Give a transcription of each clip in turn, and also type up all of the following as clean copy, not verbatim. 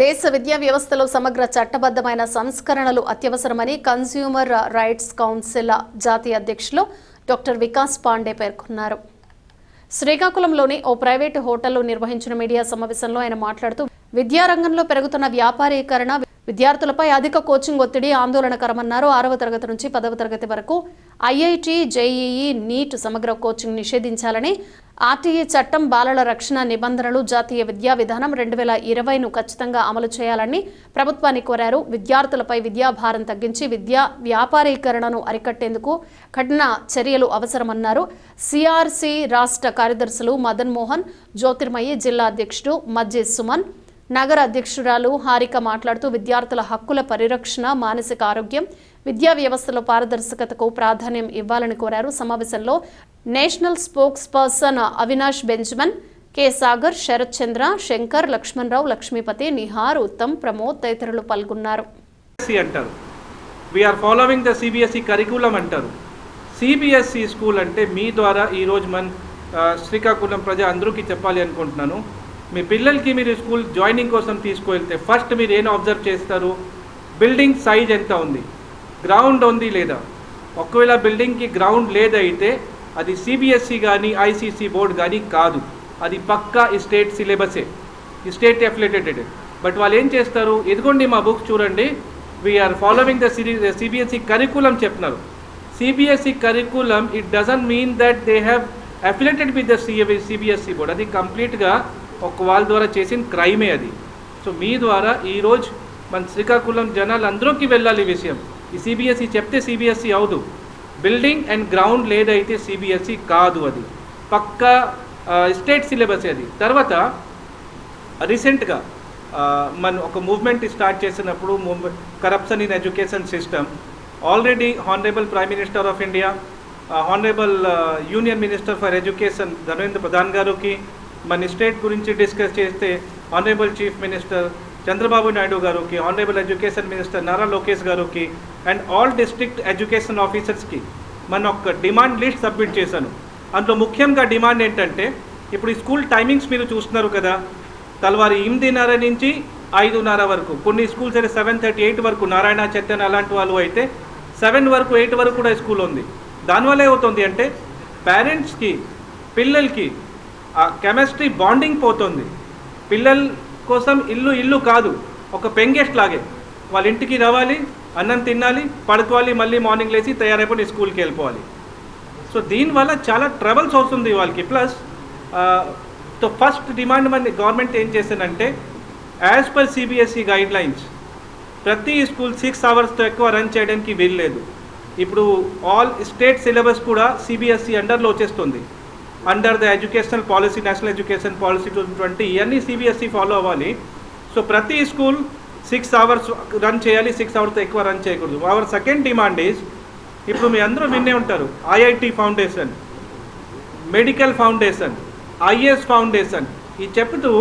దేశ విద్యా వ్యవస్థలో సమగ్ర చట్టబద్ధమైన సంస్కరణలు అత్యవసరమని కన్స్యూమర్ రైట్స్ కౌన్సిల్ జాతీయ అధ్యక్షులు డాక్టర్ వికాస్ పాండే పేర్కొన్నారు. శ్రీకాకుళంలోని ఓ ప్రైవేటు హోటల్లో నిర్వహించిన మీడియా సమావేశంలో ఆయన మాట్లాడుతూ విద్యారంగంలో పెరుగుతున్న వ్యాపారీకరణ విద్యార్థులపై అధిక కోచింగ్ ఒత్తిడి ఆందోళనకరమన్నారు. 6వ తరగతి నుంచి 10వ తరగతి వరకు ఐఐటి, జేఈఈ, నీట్ సమగ్ర కోచింగ్ నిషేధించాలని, ఆర్టీఈ చట్టం, బాలల రక్షణ నిబంధనలు, జాతీయ విద్యా విధానం 2020ను ఖచ్చితంగా అమలు చేయాలని ప్రభుత్వాన్ని కోరారు. విద్యార్థులపై విద్యాభారం తగ్గించి విద్యా వ్యాపారీకరణను అరికట్టేందుకు కఠిన చర్యలు అవసరమన్నారు. సిఆర్సి రాష్ట్ర కార్యదర్శులు మదన్ మోహన్, జ్యోతిర్మయి, జిల్లా అధ్యక్షుడు మజ్జి సుమన్, నగర అధ్యక్షురాలు హారిక మాట్లాడుతూ విద్యార్థుల హక్కుల పరిరక్షణ, మానసిక ఆరోగ్యం, విద్యా వ్యవస్థలో పారదర్శకతకు ప్రాధాన్యం ఇవ్వాలని కోరారు. సమావేశంలో national spokesperson Avinash Benjamin, K Sagar, Sharath Chandra, Shankar, Lakshmanarao, Lakshmipathi, Nihar, Uttam, Pramod తదితరులు పాల్గొన్నారు. సిబిఎస్ఈ స్కూల్ అంటే మీ ద్వారా ఈరోజు మన శ్రీకాకుళం ప్రజా అందరికీ చెప్పాలి అనుకుంటున్నాను. మీ పిల్లలకి మీరు స్కూల్ జాయినింగ్ కోసం తీసుకువెళ్తే ఫస్ట్ మీరు ఏం అబ్జర్వ్ చేస్తారు? బిల్డింగ్ సైజ్ ఎంత ఉంది, గ్రౌండ్ ఉంది లేదా. ఒకవేళ బిల్డింగ్కి గ్రౌండ్ లేదైతే అది సిబిఎస్ఈ కానీ ఐసీసీ బోర్డు కానీ కాదు, అది పక్కా స్టేట్ సిలబసే, స్టేట్ అఫిలియేటెడ్. బట్ వాళ్ళు ఏం చేస్తారు, ఇదిగోండి మా బుక్ చూడండి, we're following the CBSE curriculum చెప్తున్నారు. CBSE curriculum it doesn't mean that they have affiliated with the CBSE board. అది కంప్లీట్గా ఒక వాళ్ళ ద్వారా చేసిన క్రైమే అది. సో మీ ద్వారా ఈరోజు మన శ్రీకాకుళం జనాలు అందరికీ వెళ్ళాలి విషయం. ఈ సిబిఎస్ఈ చెప్తే సిబిఎస్ఈ అవదు, బిల్డింగ్ అండ్ గ్రౌండ్ లేదైతే సిబిఎస్ఈ కాదు, అది పక్కా స్టేట్ సిలబస్ అది. తర్వాత రీసెంట్గా మనం ఒక మూవ్మెంట్ స్టార్ట్ చేసినప్పుడు corruption in education system, already honorable prime minister of India, honorable union minister for education Dharmendra Pradhan గారికి మన స్టేట్ గురించి డిస్కస్ చేస్తే honorable chief minister Chandrababu Naidu గారికి, honorable education minister Nara Lokesh గారికి అండ్ ఆల్ డిస్ట్రిక్ట్ ఎడ్యుకేషన్ ఆఫీసర్స్కి మన ఒక డిమాండ్ లిస్ట్ సబ్మిట్ చేశాను. అందులో ముఖ్యంగా డిమాండ్ ఏంటంటే, ఇప్పుడు ఈ స్కూల్ టైమింగ్స్ మీరు చూస్తున్నారు కదా, తెల్లవారు 8:30 నుంచి 5:30 వరకు, కొన్ని స్కూల్స్ అయితే 7:30, 8 వరకు, నారాయణ, చైతన్య అలాంటి వాళ్ళు అయితే 7 వరకు 8 వరకు కూడా స్కూల్ ఉంది. దానివల్ల ఏమవుతుంది అంటే పేరెంట్స్కి పిల్లలకి ఆ కెమిస్ట్రీ బాండింగ్ పోతుంది. పిల్లల కోసం ఇల్లు కాదు, ఒక పెంగెస్ట్ లాగే వాళ్ళ ఇంటికి రావాలి, అన్నం తినాలి, పడుకోవాలి, మళ్ళీ మార్నింగ్ లేచి తయారైపోయి స్కూల్కి వెళ్ళిపోవాలి. సో దీనివల్ల చాలా ట్రబుల్స్ వస్తుంది వాళ్ళకి. ప్లస్ సో ఫస్ట్ డిమాండ్ మన గవర్నమెంట్ ఏం చేసిందంటే, as per CBSE guide lines ప్రతి స్కూల్ 6 అవర్స్తో ఎక్కువ రన్ చేయడానికి వీల్లేదు. ఇప్పుడు ఆల్ స్టేట్ సిలబస్ కూడా సిబిఎస్ఈ అండర్లో వచ్చేస్తుంది. Under the educational policy, national education policy 2020, ఇవన్నీ సిబిఎస్ఈ ఫాలో అవ్వాలి. సో ప్రతి స్కూల్ 6 అవర్స్ రన్ చేయాలి, 6 అవర్స్తో ఎక్కువ రన్ చేయకూడదు. అవర్ సెకండ్ డిమాండ్ ఈజ్, ఇప్పుడు మీ అందరూ వినే ఉంటారు, IIT foundation, medical foundation, IAS foundation, ఈ చెప్తూ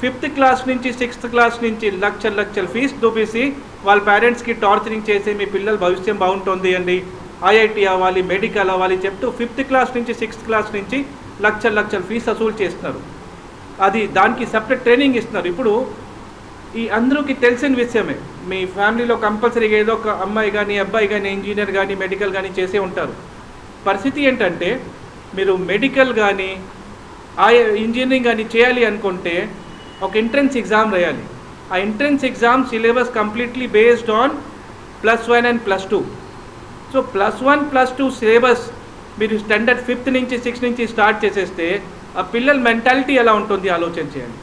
5th క్లాస్ నుంచి 6th క్లాస్ నుంచి లక్షల ఫీజు చూపిసి వాళ్ళ పేరెంట్స్కి టార్చరింగ్ చేసి మీ పిల్లల భవిష్యం బాగుంటుంది అండి, ఐఐటి అవ్వాలి, మెడికల్ అవ్వాలి చెప్తూ 5th క్లాస్ నుంచి 6th క్లాస్ నుంచి లక్షల ఫీజు వసూలు చేస్తున్నారు. అది దానికి సెపరేట్ ట్రైనింగ్ ఇస్తున్నారు. ఇప్పుడు ఈ అందరికీ తెలిసిన విషయమే, మీ ఫ్యామిలీలో కంపల్సరీగా ఏదో ఒక అమ్మాయి కానీ అబ్బాయి కానీ ఇంజనీర్ కానీ మెడికల్ కానీ చేసే ఉంటారు. పరిస్థితి ఏంటంటే, మీరు మెడికల్ కానీ ఇంజనీరింగ్ కానీ చేయాలి అనుకుంటే ఒక ఎంట్రన్స్ ఎగ్జామ్ రాయాలి. ఆ entrance exam syllabus completely based on +1 and +2. So +1, +2 syllabus మీరు స్టాండర్డ్ 5th నుంచి 6th నుంచి స్టార్ట్ చేసేస్తే ఆ పిల్లల మెంటాలిటీ ఎలా ఉంటుంది ఆలోచన చేయండి.